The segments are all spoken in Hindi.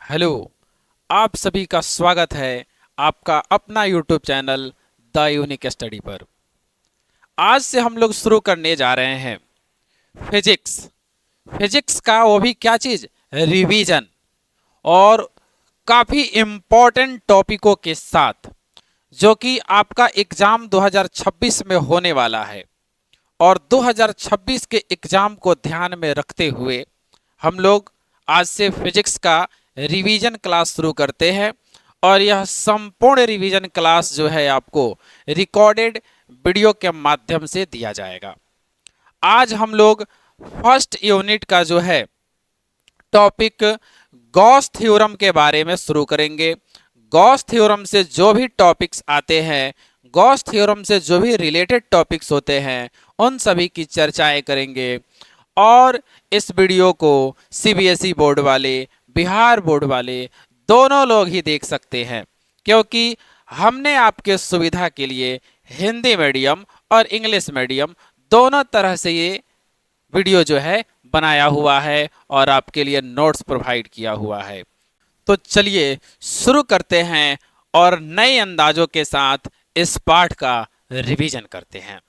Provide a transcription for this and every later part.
हेलो। आप सभी का स्वागत है आपका अपना YouTube channel the unique study पर। आज से हम लोग शुरू करने जा रहे हैं फिजिक्स। फिजिक्स का वो भी क्या चीज, रिवीजन, और काफी इम्पोर्टेंट टॉपिकों के साथ, जो कि आपका एग्जाम 2026 में होने वाला है। और 2026 के एग्जाम को ध्यान में रखते हुए हम लोग आज से फिजिक्स का रिवीजन क्लास शुरू करते हैं। और यह संपूर्ण रिवीजन क्लास जो है आपको रिकॉर्डेड वीडियो के माध्यम से दिया जाएगा। आज हम लोग फर्स्ट यूनिट का जो है टॉपिक गॉस थ्योरम के बारे में शुरू करेंगे। गॉस थ्योरम से जो भी टॉपिक्स आते हैं, गॉस थ्योरम से जो भी रिलेटेड टॉपिक्स होते हैं, उन सभी की चर्चाएं करेंगे। और इस वीडियो को सीबीएसई बोर्ड वाले, बिहार बोर्ड वाले दोनों लोग ही देख सकते हैं, क्योंकि हमने आपके सुविधा के लिए हिंदी मीडियम और इंग्लिश मीडियम दोनों तरह से ये वीडियो जो है बनाया हुआ है और आपके लिए नोट्स प्रोवाइड किया हुआ है। तो चलिए शुरू करते हैं और नए अंदाजों के साथ इस पाठ का रिवीजन करते हैं।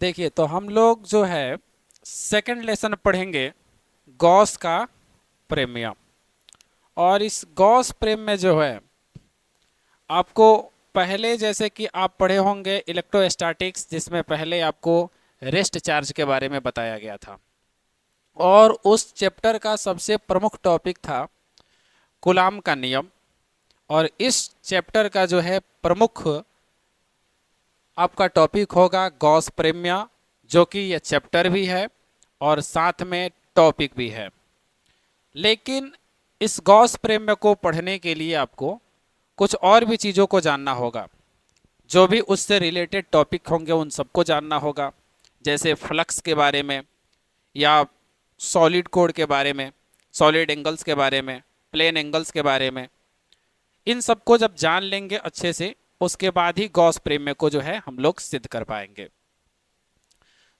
देखिए, तो हम लोग जो है सेकंड लेसन पढ़ेंगे गॉस का प्रेमियम। और इस गॉस प्रेम में जो है आपको पहले, जैसे कि आप पढ़े होंगे इलेक्ट्रोस्टैटिक्स, जिसमें पहले आपको रेस्ट चार्ज के बारे में बताया गया था। और उस चैप्टर का सबसे प्रमुख टॉपिक था कूलाम का नियम। और इस चैप्टर का जो है प्रमुख आपका टॉपिक होगा गॉस प्रेमिया, जो कि यह चैप्टर भी है और साथ में टॉपिक भी है। लेकिन इस गॉस प्रेमिया को पढ़ने के लिए आपको कुछ और भी चीज़ों को जानना होगा। जो भी उससे रिलेटेड टॉपिक होंगे उन सबको जानना होगा, जैसे फ्लक्स के बारे में, या सॉलिड कोड के बारे में, सॉलिड एंगल्स के बारे में, प्लेन एंगल्स के बारे में। इन सबको जब जान लेंगे अच्छे से, उसके बाद ही गॉस प्रेमिया को जो है हम लोग सिद्ध कर पाएंगे।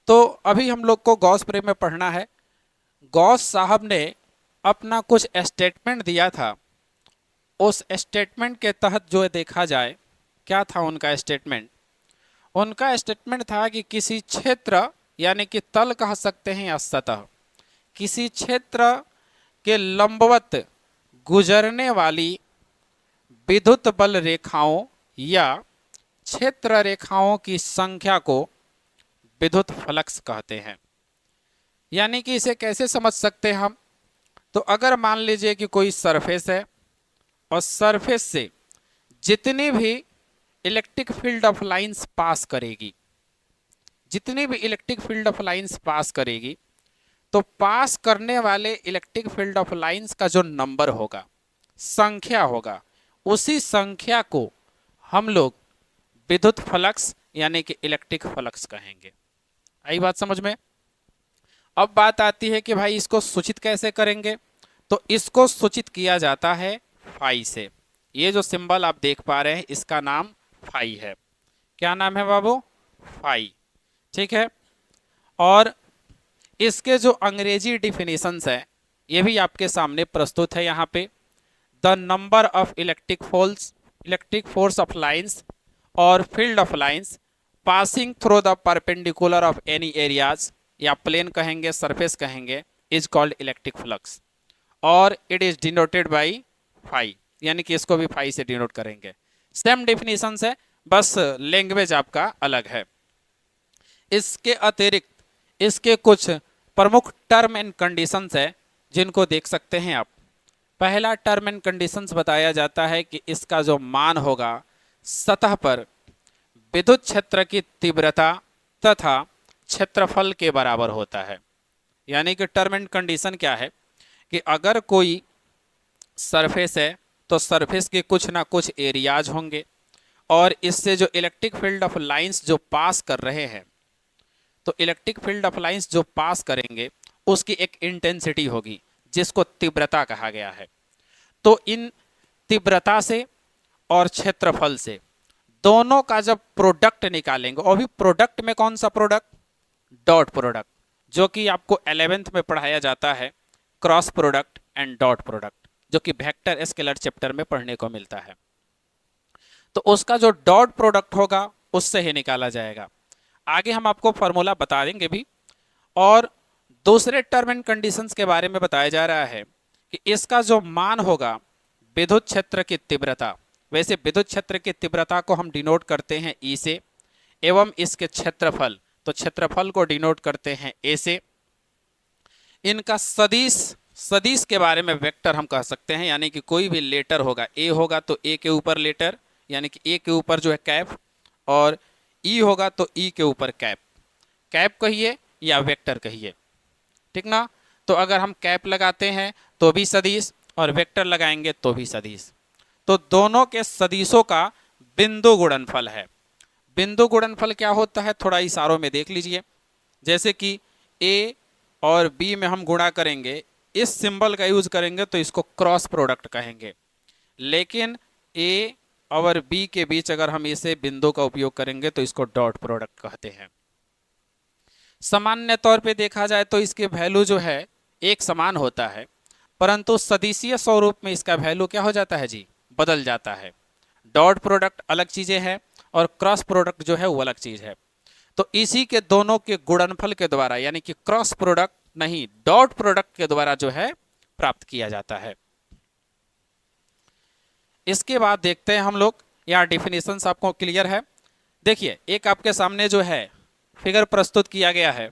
तो अभी हम लोग को गॉस प्रेमिया पढ़ना है। गॉस साहब ने अपना कुछ स्टेटमेंट दिया था। उस स्टेटमेंट के तहत जो देखा जाए, क्या था उनका स्टेटमेंट? उनका स्टेटमेंट था कि किसी क्षेत्र, यानी कि तल कह सकते हैं या सतह, किसी क्षेत्र के लंबवत गुजरने वाली विद्युत बल रेखाओं या क्षेत्र रेखाओं की संख्या को विद्युत फ्लक्स कहते हैं। यानी कि इसे कैसे समझ सकते हैं हम? तो अगर मान लीजिए कि कोई सरफेस है और सरफेस से जितनी भी electric field of lines pass करेगी, जितनी भी electric field of lines pass करेगी, तो पास करने वाले इलेक्ट्रिक फील्ड ऑफ लाइंस का जो नंबर होगा, संख्या होगा, उसी संख्या को हम लोग विद्युत फ्लक्स यानी कि इलेक्ट्रिक फ्लक्स कहेंगे। आई बात समझ में? अब बात आती है कि भाई इसको सूचित कैसे करेंगे। तो इसको सूचित किया जाता है फाई से। ये जो सिंबल आप देख पा रहे हैं, इसका नाम फाई है। क्या नाम है बाबू? फाई। ठीक है। और इसके जो अंग्रेजी डिफिनीशंस है, ये भी आपके सामने प्रस्तुत है यहाँ पे। The number of electric force of lines और field of lines passing through the perpendicular of any areas, या प्लेन कहेंगे, सरफेस कहेंगे, इज कॉल्ड इलेक्ट्रिक फ्लक्स। और it is denoted by phi, यानी कि इसको भी फाई से डिनोट करेंगे। सेम डिफिनीशन है, बस लैंग्वेज आपका अलग है। इसके अतिरिक्त इसके कुछ प्रमुख टर्म एंड कंडीशंस है, जिनको देख सकते हैं आप। पहला टर्म एंड कंडीशंस बताया जाता है कि इसका जो मान होगा सतह पर विद्युत क्षेत्र की तीव्रता तथा क्षेत्रफल के बराबर होता है। यानी कि टर्म एंड कंडीशन क्या है कि अगर कोई सरफेस है तो सरफेस के कुछ ना कुछ एरियाज होंगे, और इससे जो इलेक्ट्रिक फील्ड ऑफ लाइंस जो पास कर रहे हैं, तो इलेक्ट्रिक फील्ड ऑफ लाइंस जो पास करेंगे उसकी एक इंटेंसिटी होगी, जिसको तीव्रता कहा गया है। तो इन तीव्रता से और क्षेत्रफल से दोनों का जब प्रोडक्ट निकालेंगे, और भी प्रोडक्ट में कौन सा प्रोडक्ट? डॉट प्रोडक्ट, जो कि आपको 11th में पढ़ाया जाता है, cross product and dot product. जो कि वेक्टर स्केलर चैप्टर में पढ़ने को मिलता है। तो उसका जो डॉट प्रोडक्ट होगा उससे ही निकाला जाएगा। आगे हम आपको फॉर्मूला बता देंगे भी। और दूसरे टर्म एंड कंडीशंस के बारे में बताया जा रहा है कि इसका जो मान होगा विद्युत क्षेत्र की तीव्रता, वैसे विद्युत क्षेत्र की तीव्रता को हम डिनोट करते हैं ई से, एवं इसके क्षेत्रफल, तो क्षेत्रफल को डिनोट करते हैं ए से। इनका सदिश, सदिश के बारे में वेक्टर हम कह सकते हैं, यानी कि कोई भी लेटर होगा, ए होगा तो ए के ऊपर लेटर, यानी कि ए के ऊपर जो है कैप, और ई होगा तो ई के ऊपर कैप। कैप कहिए या वेक्टर कहिए, ठीक ना। तो अगर हम कैप लगाते हैं तो भी सदिश, और वेक्टर लगाएंगे तो भी सदिश। तो दोनों के सदिशों का बिंदु गुणनफल है। बिंदु गुणनफल क्या होता है, थोड़ा इशारों में देख लीजिए। जैसे कि ए और बी में हम गुणा करेंगे, इस सिंबल का यूज करेंगे तो इसको क्रॉस प्रोडक्ट कहेंगे। लेकिन ए और बी के बीच अगर हम इसे बिंदु का उपयोग करेंगे तो इसको डॉट प्रोडक्ट कहते हैं। सामान्य तौर पे देखा जाए तो इसके वैल्यू जो है एक समान होता है, परंतु सदिशीय स्वरूप में इसका वैल्यू क्या हो जाता है जी, बदल जाता है। डॉट प्रोडक्ट अलग चीजें हैं और क्रॉस प्रोडक्ट जो है वो अलग चीज है। तो इसी के दोनों के गुणनफल के द्वारा, यानी कि क्रॉस प्रोडक्ट नहीं, डॉट प्रोडक्ट के द्वारा जो है प्राप्त किया जाता है। इसके बाद देखते हैं हम लोग, यहाँ डिफिनेशंस आपको क्लियर है। देखिए एक आपके सामने जो है फिगर प्रस्तुत किया गया है,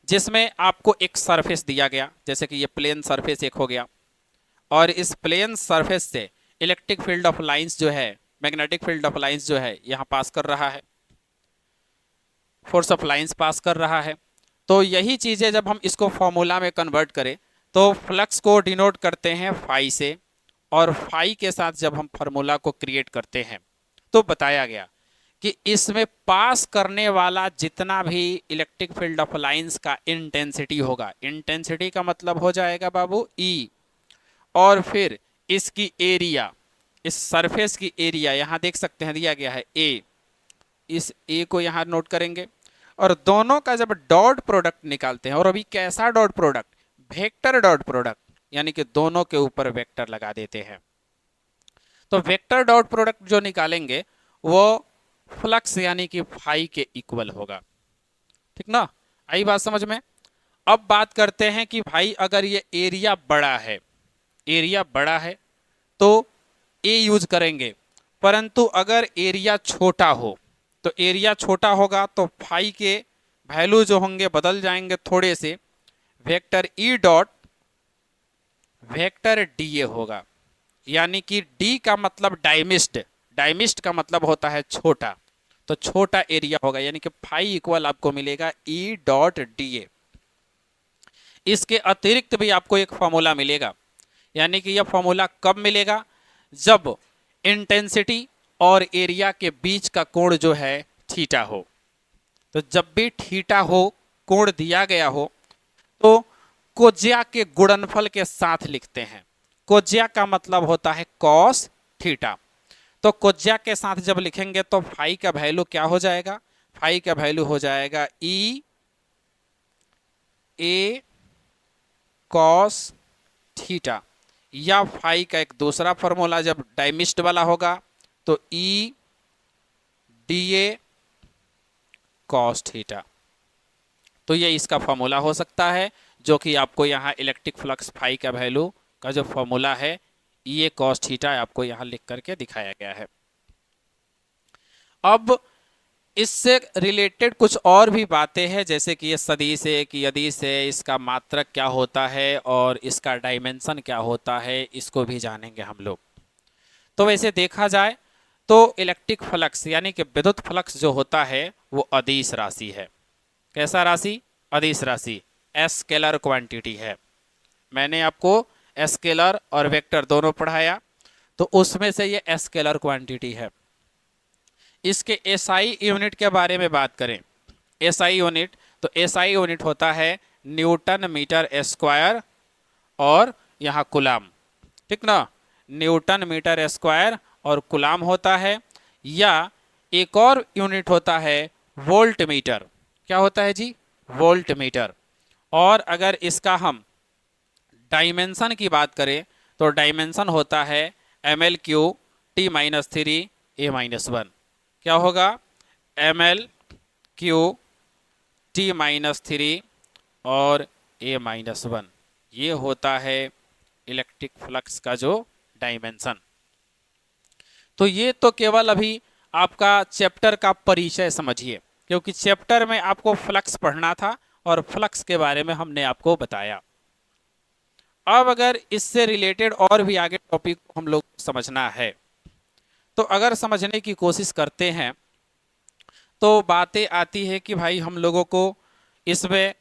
जिसमें आपको एक सरफेस दिया गया, जैसे कि ये प्लेन सरफेस एक हो गया, और इस प्लेन सरफेस से इलेक्ट्रिक फील्ड ऑफ लाइंस जो है, मैग्नेटिक फील्ड ऑफ लाइंस जो है यहाँ पास कर रहा है, फोर्स ऑफ लाइंस पास कर रहा है। तो यही चीजें जब हम इसको फॉर्मूला में कन्वर्ट करें तो फ्लक्स को डिनोट करते हैं फाई से, और फाई के साथ जब हम फार्मूला को क्रिएट करते हैं तो बताया गया कि इसमें पास करने वाला जितना भी इलेक्ट्रिक फील्ड ऑफ लाइंस का इंटेंसिटी होगा, इंटेंसिटी का मतलब हो जाएगा बाबू ई, और फिर इसकी एरिया, इस सरफेस की एरिया यहाँ देख सकते हैं दिया गया है ए, इस ए को यहाँ नोट करेंगे, और दोनों का जब डॉट प्रोडक्ट निकालते हैं, और अभी कैसा dot product, vector dot product, यानी कि दोनों के ऊपर वेक्टर लगा देते हैं। तो वेक्टर डॉट प्रोडक्ट जो निकालेंगे वो फ्लक्स यानी कि फाई के इक्वल होगा, ठीक ना। आई बात समझ में। अब बात करते हैं कि भाई अगर ये एरिया बड़ा है, एरिया बड़ा है तो ए यूज करेंगे, परंतु अगर एरिया छोटा हो तो एरिया छोटा होगा तो फाई के वैल्यू जो होंगे बदल जाएंगे थोड़े से, vector E dot vector D A होगा, यानी कि डी का मतलब डायमिस्ट, डायमिस्ट का मतलब होता है छोटा, तो छोटा एरिया होगा, यानी कि फाई इक्वल आपको मिलेगा ई डॉट डी ए। इसके अतिरिक्त भी आपको एक फॉर्मूला मिलेगा, यानी कि यह फॉर्मूला कब मिलेगा, जब इंटेंसिटी और एरिया के बीच का कोण जो है थीटा हो। तो जब भी थीटा हो, कोण दिया गया हो, तो कोज्या के गुणनफल के साथ लिखते हैं। कोज्या का मतलब होता है कॉस थीटा, तो कोज्या के साथ जब लिखेंगे तो फाई का वैल्यू क्या हो जाएगा, फाई का वैल्यू हो जाएगा ई ए कॉस थीटा, या फाई का एक दूसरा फॉर्मूला जब डायमिस्ट वाला होगा तो E D A cos theta. तो ये इसका फॉर्मूला हो सकता है, जो कि आपको यहाँ इलेक्ट्रिक फ्लक्स फाई का वैल्यू का जो फॉर्मूला है ई ए कॉस थीटा आपको यहाँ लिख करके दिखाया गया है। अब इससे रिलेटेड कुछ और भी बातें हैं, जैसे कि ये सदिश है कि यदिश है, इसका मात्रक क्या होता है और इसका डायमेंशन क्या होता है, इसको भी जानेंगे हम लोग। तो वैसे देखा जाए तो इलेक्ट्रिक फ्लक्स यानी कि विद्युत फ्लक्स जो होता है वो अदिश राशि है। कैसा राशि, अदिश राशि, स्केलर क्वांटिटी है। मैंने आपको स्केलर और वेक्टर दोनों पढ़ाया, तो उसमें से ये स्केलर क्वांटिटी है। इसके एसआई यूनिट के बारे में बात करें, एसआई यूनिट, तो एसआई यूनिट होता है न्यूटन मीटर स्क्वायर, और यहाँ कुलाम, ठीक ना, न्यूटन मीटर स्क्वायर और कुलाम होता है। या एक और यूनिट होता है वोल्ट मीटर, क्या होता है जी, वोल्ट मीटर। और अगर इसका हम डायमेंशन की बात करें तो डायमेंशन होता है ml3T-3 A-1। क्या होगा? ml3T-3 और A-1, ये होता है इलेक्ट्रिक फ्लक्स का जो डायमेंशन। तो ये तो केवल अभी आपका चैप्टर का परिचय समझिए, क्योंकि चैप्टर में आपको फ्लक्स पढ़ना था और फ्लक्स के बारे में हमने आपको बताया। अब अगर इससे रिलेटेड और भी आगे टॉपिक हम लोग समझना है, तो अगर समझने की कोशिश करते हैं तो बातें आती है कि भाई हम लोगों को इसमें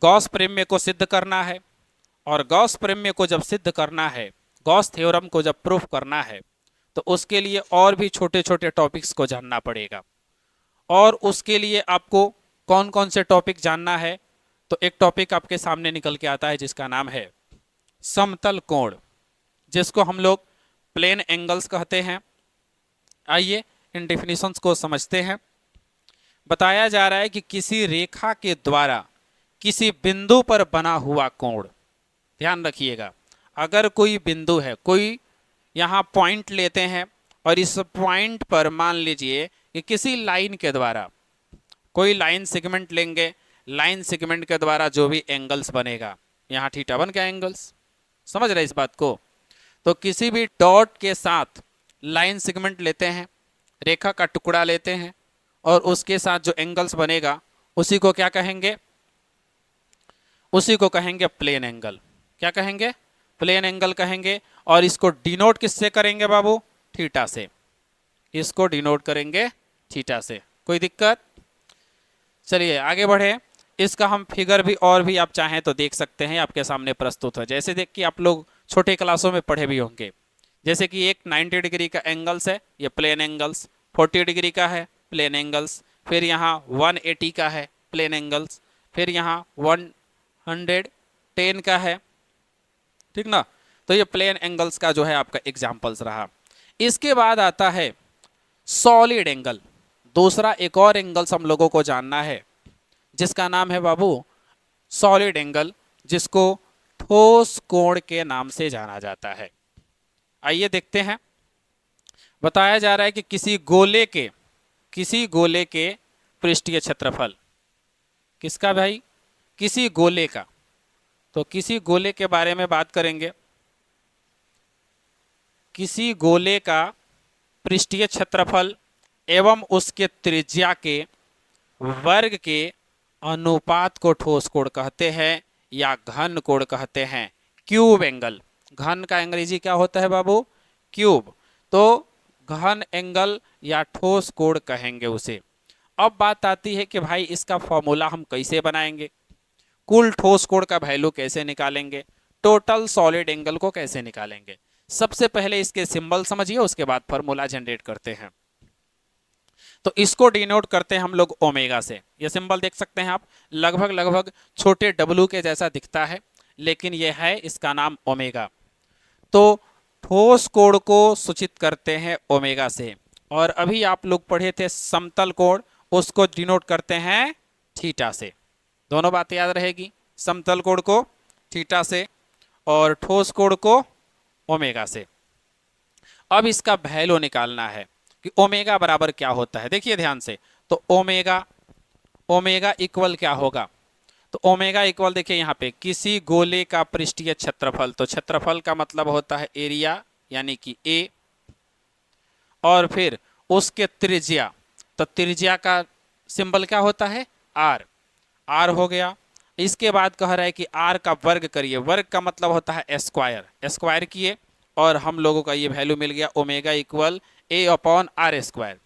गॉस प्रमेय को सिद्ध करना है, और गॉस प्रमेय को जब सिद्ध करना है, गॉस थ्योरम को जब प्रूफ करना है, तो उसके लिए और भी छोटे छोटे टॉपिक्स को जानना पड़ेगा। और उसके लिए आपको कौन कौन से टॉपिक जानना है, तो एक टॉपिक आपके सामने निकल के आता है जिसका नाम है समतल कोण, जिसको हम लोग प्लेन एंगल्स कहते हैं। आइए इन डेफिनेशंस को समझते हैं। बताया जा रहा है कि किसी रेखा के द्वारा किसी बिंदु पर बना हुआ कोण, ध्यान रखिएगा, अगर कोई बिंदु है, कोई यहाँ पॉइंट लेते हैं और इस पॉइंट पर मान लीजिए कि किसी लाइन के द्वारा, कोई लाइन सेगमेंट लेंगे, लाइन सेगमेंट के द्वारा जो भी एंगल्स बनेगा, यहाँ θ1 का एंगल्स, समझ रहे इस बात को। तो किसी भी डॉट के साथ लाइन सेगमेंट लेते हैं, रेखा का टुकड़ा लेते हैं, और उसके साथ जो एंगल्स बनेगा उसी को क्या कहेंगे? उसी को कहेंगे प्लेन एंगल। क्या कहेंगे? प्लेन एंगल कहेंगे। और इसको डिनोट किससे करेंगे बाबू? थीटा से। इसको डिनोट करेंगे थीटा से। कोई दिक्कत? चलिए आगे बढ़े। इसका हम फिगर भी और भी आप चाहें तो देख सकते हैं, आपके सामने प्रस्तुत है। जैसे देख कि आप लोग छोटे क्लासों में पढ़े भी होंगे, जैसे कि एक 90 डिग्री का एंगल्स है, ये प्लेन एंगल्स, 40 डिग्री का है प्लेन एंगल्स, फिर यहाँ 180 का है प्लेन एंगल्स, फिर यहाँ 110 का है, ठीक ना। तो ये प्लेन एंगल्स का जो है आपका एग्जाम्पल्स रहा। इसके बाद आता है सॉलिड एंगल। दूसरा एक और एंगल्स हम लोगों को जानना है, जिसका नाम है बाबू सॉलिड एंगल, जिसको ठोस कोण के नाम से जाना जाता है। आइए देखते हैं। बताया जा रहा है कि किसी गोले के पृष्ठीय क्षेत्रफल, किसका भाई? किसी गोले का। तो किसी गोले के बारे में बात करेंगे। किसी गोले का पृष्ठीय क्षेत्रफल एवं उसके त्रिज्या के वर्ग के अनुपात को ठोस कोण कहते हैं, या घन कोण कहते हैं, क्यूब एंगल। घन का अंग्रेजी क्या होता है बाबू? क्यूब। तो घन एंगल या ठोस कोण कहेंगे उसे। अब बात आती है कि भाई इसका फॉर्मूला हम कैसे बनाएंगे, कुल ठोस कोण का वैल्यू कैसे निकालेंगे, टोटल सॉलिड एंगल को कैसे निकालेंगे। सबसे पहले इसके सिंबल समझिए, उसके बाद फॉर्मूला जनरेट करते हैं। तो इसको डिनोट करते हैं हम लोग ओमेगा से। ये सिंबल देख सकते हैं आप, लगभग छोटे डब्लू के जैसा दिखता है, लेकिन यह है, इसका नाम ओमेगा। तो ठोस कोण को सूचित करते हैं ओमेगा से। और अभी आप लोग पढ़े थे समतल कोण, उसको डिनोट करते हैं थीटा से। दोनों बातें याद रहेगी, समतल कोण को थीटा से और ठोस कोण को ओमेगा से। अब इसका वैल्यू निकालना है कि ओमेगा बराबर क्या होता है। देखिए ध्यान से, तो ओमेगा इक्वल क्या होगा? तो ओमेगा इक्वल देखिए यहाँ पे किसी गोले का पृष्ठीय क्षेत्रफल। तो क्षेत्रफल का मतलब होता है एरिया, यानी कि ए, और फिर उसके त्रिज्या। तो त्रिज्या का सिंबल क्या होता है? आर। आर हो गया। इसके बाद कह रहा है कि आर का वर्ग करिए। वर्ग का मतलब होता है स्क्वायर। स्क्वायर किए और हम लोगों का ये वैल्यू मिल गया omega equal A upon R square.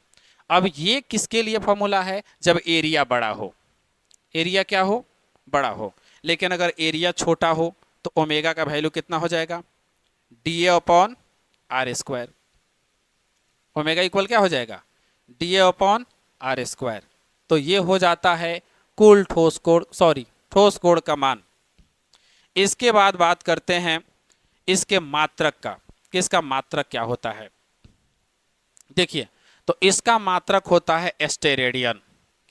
अब ये किसके लिए फॉर्मूला है? जब एरिया बड़ा हो। एरिया क्या हो? बड़ा हो। लेकिन अगर एरिया छोटा हो तो ओमेगा का वैल्यू कितना हो जाएगा? D A upon R square. Omega equal क्या हो जाएगा? D A upon R square. तो ये हो जाता है कुल ठोस कोण का मान। इसके बाद बात करते हैं इसके मात्रक का। किसका मात्रक क्या होता है? देखिए, तो इसका मात्रक होता है स्टेरेडियन।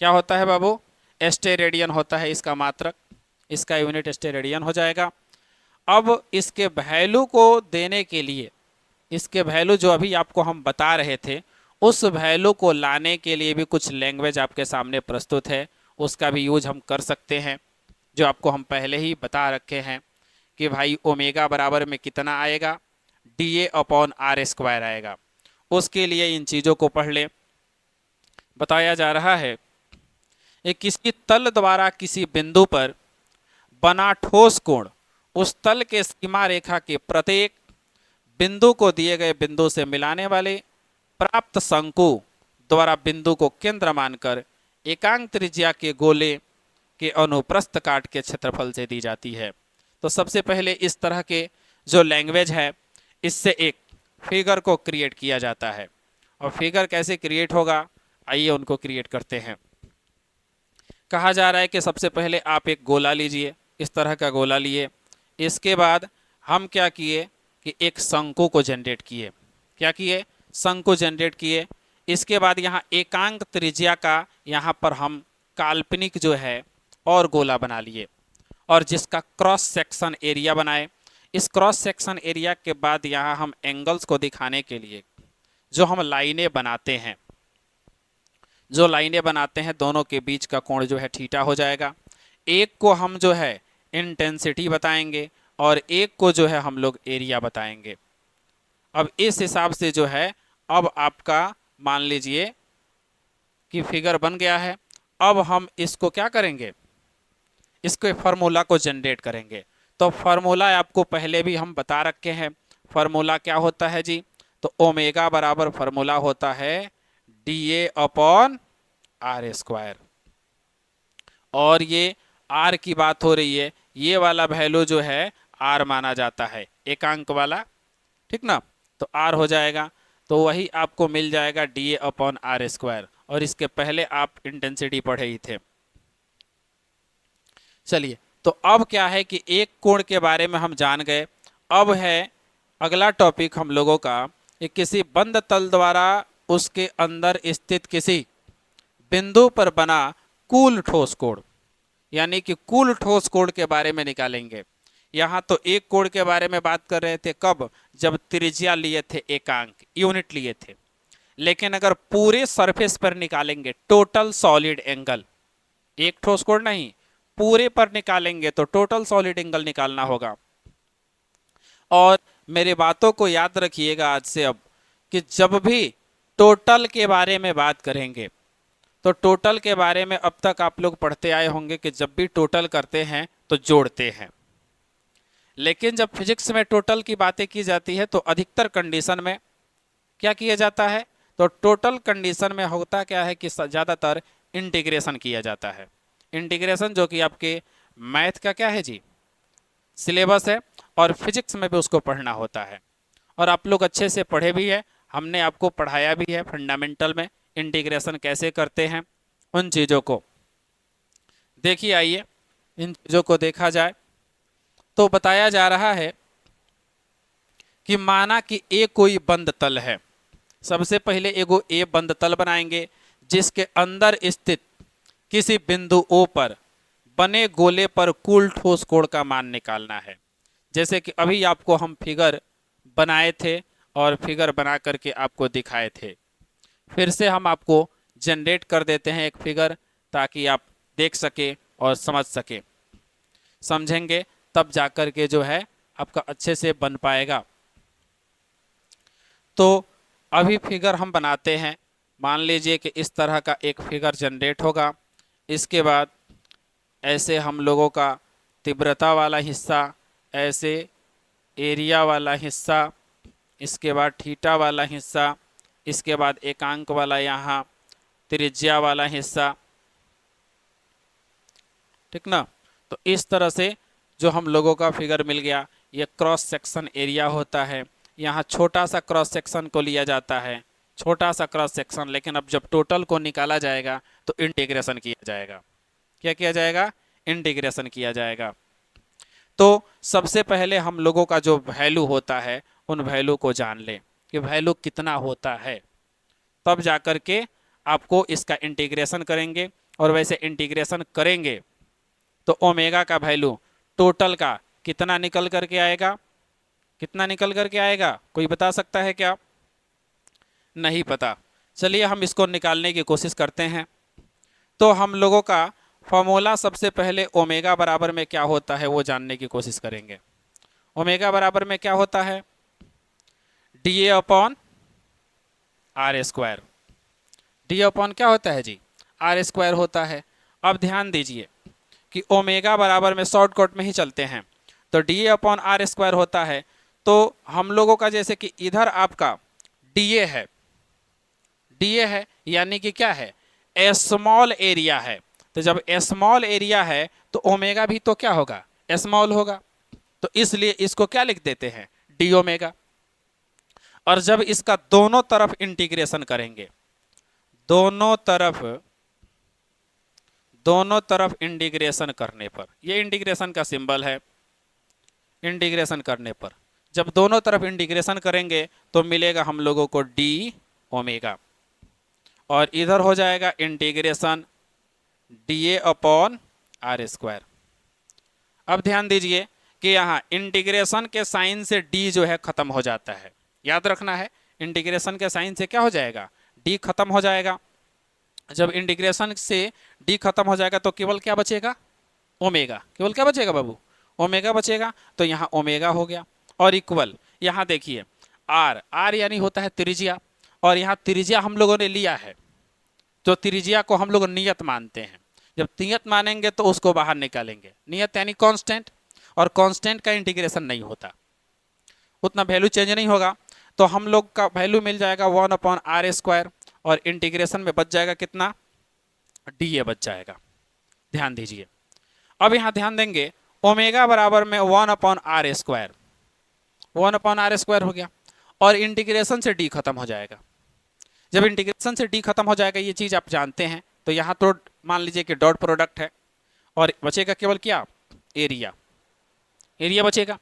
क्या होता है बाबू? स्टेरेडियन होता है इसका मात्रक। इसका यूनिट स्टेरेडियन हो जाएगा। अब इसके वैल्यू को देने के लिए, इसके वैल्यू जो अभी आपको हम बता रहे थे, उस वैल्यू को लाने के लिए भी कुछ लैंग्वेज आपके सामने प्रस्तुत है, उसका भी यूज हम कर सकते हैं, जो आपको हम पहले ही बता रखे हैं कि भाई ओमेगा बराबर में कितना आएगा, D A upon R square आएगा। उसके लिए इन चीज़ों को पढ़ लें। बताया जा रहा है ये किसी तल द्वारा किसी बिंदु पर बना ठोस कोण उस तल के सीमा रेखा के प्रत्येक बिंदु को दिए गए बिंदु से मिलाने वाले प्राप्त शंकु द्वारा बिंदु को केंद्र मानकर एकांक त्रिज्या के गोले के अनुप्रस्थ काट के क्षेत्रफल से दी जाती है। तो सबसे पहले इस तरह के जो लैंग्वेज है, इससे एक फिगर को क्रिएट किया जाता है। और फिगर कैसे क्रिएट होगा, आइए उनको क्रिएट करते हैं। कहा जा रहा है कि सबसे पहले आप एक गोला लीजिए, इस तरह का गोला लिए। इसके बाद हम क्या किए कि एक शंकु को जनरेट किए। क्या किए? शंकु जनरेट किए। इसके बाद यहाँ एकांक त्रिज्या का यहाँ पर हम काल्पनिक जो है और गोला बना लिए, और जिसका क्रॉस सेक्शन एरिया बनाए। इस क्रॉस सेक्शन एरिया के बाद यहाँ हम एंगल्स को दिखाने के लिए जो हम लाइनें बनाते हैं, जो लाइनें बनाते हैं दोनों के बीच का कोण जो है थीटा हो जाएगा। एक को हम जो है इंटेंसिटी बताएंगे और एक को जो है हम लोग एरिया बताएंगे। अब इस हिसाब से जो है अब आपका मान लीजिए कि फिगर बन गया है। अब हम इसको क्या करेंगे, इसके फार्मूला को जनरेट करेंगे। तो फार्मूला आपको पहले भी हम बता रखे हैं। फार्मूला क्या होता है जी? तो ओमेगा बराबर फार्मूला होता है D A upon R square. और ये आर की बात हो रही है, ये वाला वैल्यू जो है आर माना जाता है, एकांक वाला, ठीक ना। तो आर हो जाएगा, तो वही आपको मिल जाएगा D A upon R square. और इसके पहले आप इंटेंसिटी पढ़े ही थे। चलिए, तो अब क्या है कि एक कोण के बारे में हम जान गए। अब है अगला टॉपिक हम लोगों का, कि किसी बंद तल द्वारा उसके अंदर स्थित किसी बिंदु पर बना कुल ठोस कोण, यानी कि कुल ठोस कोण के बारे में निकालेंगे। यहाँ तो एक कोण के बारे में बात कर रहे थे, कब? जब त्रिज्या लिए थे, एकांक यूनिट लिए थे। लेकिन अगर पूरे सरफेस पर निकालेंगे, टोटल सॉलिड एंगल, एक ठोस कोण नहीं, पूरे पर निकालेंगे तो टोटल सॉलिड एंगल निकालना होगा। और मेरे बातों को याद रखिएगा आज से अब, कि जब भी टोटल के बारे में बात करेंगे, तो टोटल के बारे में अब तक आप लोग पढ़ते आए होंगे कि जब भी टोटल करते हैं तो जोड़ते हैं। लेकिन जब फिजिक्स में टोटल की बातें की जाती है तो अधिकतर कंडीशन में क्या किया जाता है? तो टोटल कंडीशन में होता क्या है कि ज़्यादातर इंटीग्रेशन किया जाता है। इंटीग्रेशन जो कि आपके मैथ का क्या है जी, सिलेबस है, और फिजिक्स में भी उसको पढ़ना होता है। और आप लोग अच्छे से पढ़े भी है, हमने आपको पढ़ाया भी है फंडामेंटल में इंटीग्रेशन कैसे करते हैं। उन चीज़ों को देखिए, आइए इन चीज़ों को देखा जाए। तो बताया जा रहा है कि माना कि ए कोई बंद तल है। सबसे पहले एगो ए बंद तल बनाएंगे, जिसके अंदर स्थित किसी बिंदु ओ पर बने गोले पर कुल ठोस कोण का मान निकालना है। जैसे कि अभी आपको हम फिगर बनाए थे और फिगर बना करके आपको दिखाए थे। फिर से हम आपको जनरेट कर देते हैं एक फिगर, ताकि आप देख सके और समझ सके। समझेंगे तब जाकर के जो है आपका अच्छे से बन पाएगा। तो अभी फिगर हम बनाते हैं। मान लीजिए कि इस तरह का एक फिगर जनरेट होगा। इसके बाद ऐसे हम लोगों का तीव्रता वाला हिस्सा, ऐसे एरिया वाला हिस्सा, इसके बाद थीटा वाला हिस्सा, इसके बाद एकांक वाला यहाँ त्रिज्या वाला हिस्सा, ठीक ना। तो इस तरह से जो हम लोगों का फिगर मिल गया, ये क्रॉस सेक्शन एरिया होता है। यहाँ छोटा सा क्रॉस सेक्शन को लिया जाता है, छोटा सा क्रॉस सेक्शन, लेकिन अब जब टोटल को निकाला जाएगा तो इंटीग्रेशन किया जाएगा। क्या किया जाएगा? इंटीग्रेशन किया जाएगा। तो सबसे पहले हम लोगों का जो वैल्यू होता है, उन वैल्यू को जान लें कि वैल्यू कितना होता है, तब जाकर के आपको इसका इंटीग्रेशन करेंगे। और वैसे इंटीग्रेशन करेंगे तो ओमेगा का वैल्यू टोटल का कितना निकल करके आएगा? कितना निकल करके आएगा? कोई बता सकता है क्या? नहीं पता। चलिए हम इसको निकालने की कोशिश करते हैं। तो हम लोगों का फॉर्मूला सबसे पहले ओमेगा बराबर में क्या होता है वो जानने की कोशिश करेंगे। ओमेगा बराबर में क्या होता है? D A upon R square. D upon क्या होता है जी? आर स्क्वायर होता है। अब ध्यान दीजिए कि ओमेगा बराबर में शॉर्टकट में ही चलते हैं, तो D A upon R square होता है। तो हम लोगों का जैसे कि इधर आपका डी ए है, डी ए है यानी कि क्या है? स्मॉल एरिया है। तो जब स्मॉल एरिया है तो ओमेगा भी तो क्या होगा? स्मॉल होगा। तो इसलिए इसको क्या लिख देते हैं? D omega. और जब इसका दोनों तरफ इंटीग्रेशन करेंगे, दोनों तरफ इंटीग्रेशन करने पर, ये इंटीग्रेशन का सिंबल है, इंटीग्रेशन करने पर जब दोनों तरफ इंटीग्रेशन करेंगे तो मिलेगा हम लोगों को डी ओमेगा, और इधर हो जाएगा integration D A upon R square. अब ध्यान दीजिए कि यहाँ इंटीग्रेशन के साइन से डी जो है खत्म हो जाता है। याद रखना है, इंटीग्रेशन के साइन से क्या हो जाएगा? डी खत्म हो जाएगा। जब इंटीग्रेशन से डी खत्म हो जाएगा तो केवल क्या बचेगा? ओमेगा। केवल क्या बचेगा बाबू? ओमेगा बचेगा। तो यहाँ ओमेगा हो गया और इक्वल, यहाँ देखिए आर, आर यानी होता है त्रिज्या, और यहाँ त्रिज्या हम लोगों ने लिया है, तो त्रिज्या को हम लोग नियत मानते हैं। जब नियत मानेंगे तो उसको बाहर निकालेंगे। नियत यानी कांस्टेंट, और कांस्टेंट का इंटीग्रेशन नहीं होता, उतना वैल्यू चेंज नहीं होगा। तो हम लोग का वैल्यू मिल जाएगा 1 अपॉन आर स्क्वायर, और इंटीग्रेशन में बच जाएगा कितना? डी ए बच जाएगा। ध्यान दीजिए। अब यहाँ ध्यान देंगे, ओमेगा बराबर में 1 upon R square, 1 upon R square हो गया, और इंटीग्रेशन से डी खत्म हो जाएगा। जब इंटीग्रेशन से डी खत्म हो जाएगा, ये चीज़ आप जानते हैं, तो यहाँ तो मान लीजिए कि डॉट प्रोडक्ट है, और बचेगा केवल क्या? एरिया। एरिया बचेगा।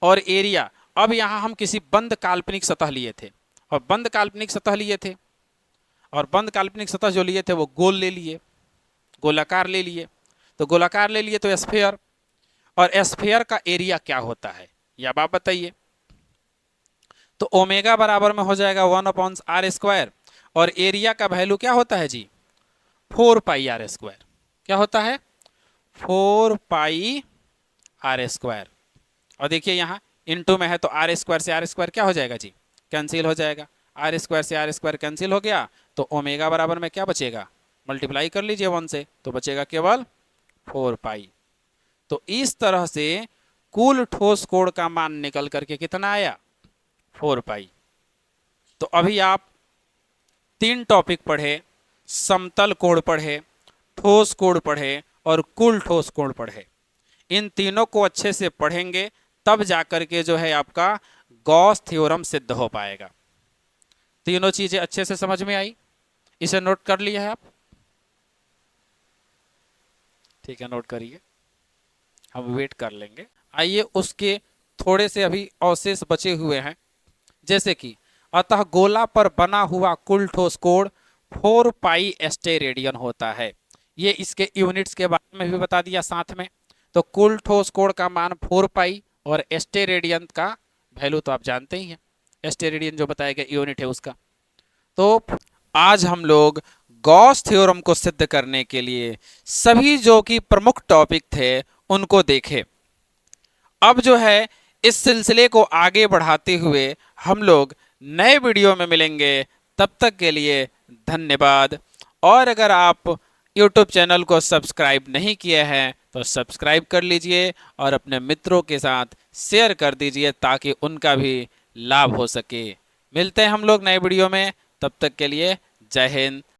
और एरिया, अब यहाँ हम किसी बंद काल्पनिक सतह लिए थे, और बंद काल्पनिक सतह लिए थे, और बंद काल्पनिक सतह जो लिए थे वो गोल ले लिए, गोलाकार ले लिए। तो गोलाकार ले लिए तो स्फीयर, और स्फीयर का एरिया क्या होता है ये अब आप बताइए। तो ओमेगा बराबर में हो जाएगा 1 अपॉन आर स्क्वायर, और एरिया का वैल्यू क्या होता है जी? 4 पाई आर स्क्वायर। क्या होता है? 4 पाई आर स्क्वायर। और देखिए यहाँ इनटू में है तो आर स्क्वायर से आर स्क्वायर क्या हो जाएगा जी? कैंसिल हो जाएगा। आर स्क्वायर से आर स्क्वायर कैंसिल हो गया, तो ओमेगा बराबर में क्या बचेगा? मल्टीप्लाई कर लीजिए 1 से, तो बचेगा केवल 4 पाई। तो इस तरह से कुल ठोस कोण का मान निकल करके कितना आया? 4 पाई। तो अभी आप 3 टॉपिक पढ़े, समतल कोण पढ़े, ठोस कोण पढ़े, और कुल ठोस कोण पढ़े। इन तीनों को अच्छे से पढ़ेंगे तब जाकर के जो है आपका गॉस थ्योरम सिद्ध हो पाएगा। तीनों चीजें अच्छे से समझ में आई? इसे नोट कर लिया है आप? ठीक है, नोट करिए, हम वेट कर लेंगे। आइए उसके थोड़े से अभी अवशेष बचे हुए हैं, जैसे कि अतः गोला पर बना हुआ कुल ठोस कोण 4 पाई स्टेरेडियन होता है। ये इसके यूनिट्स के बारे में भी बता दिया साथ में। तो कुल ठोस कोण का मान 4 पाई, और स्टेरेडियन का वैल्यू तो आप जानते ही हैं, स्टेरेडियन जो बताया गया यूनिट है उसका। तो आज हम लोग गॉस थ्योरम को सिद्ध करने के लिए सभी जो कि प्रमुख टॉपिक थे उनको देखे। अब जो है इस सिलसिले को आगे बढ़ाते हुए हम लोग नए वीडियो में मिलेंगे। तब तक के लिए धन्यवाद। और अगर आप YouTube चैनल को सब्सक्राइब नहीं किए हैं तो सब्सक्राइब कर लीजिए, और अपने मित्रों के साथ शेयर कर दीजिए ताकि उनका भी लाभ हो सके। मिलते हैं हम लोग नए वीडियो में, तब तक के लिए जय हिंद,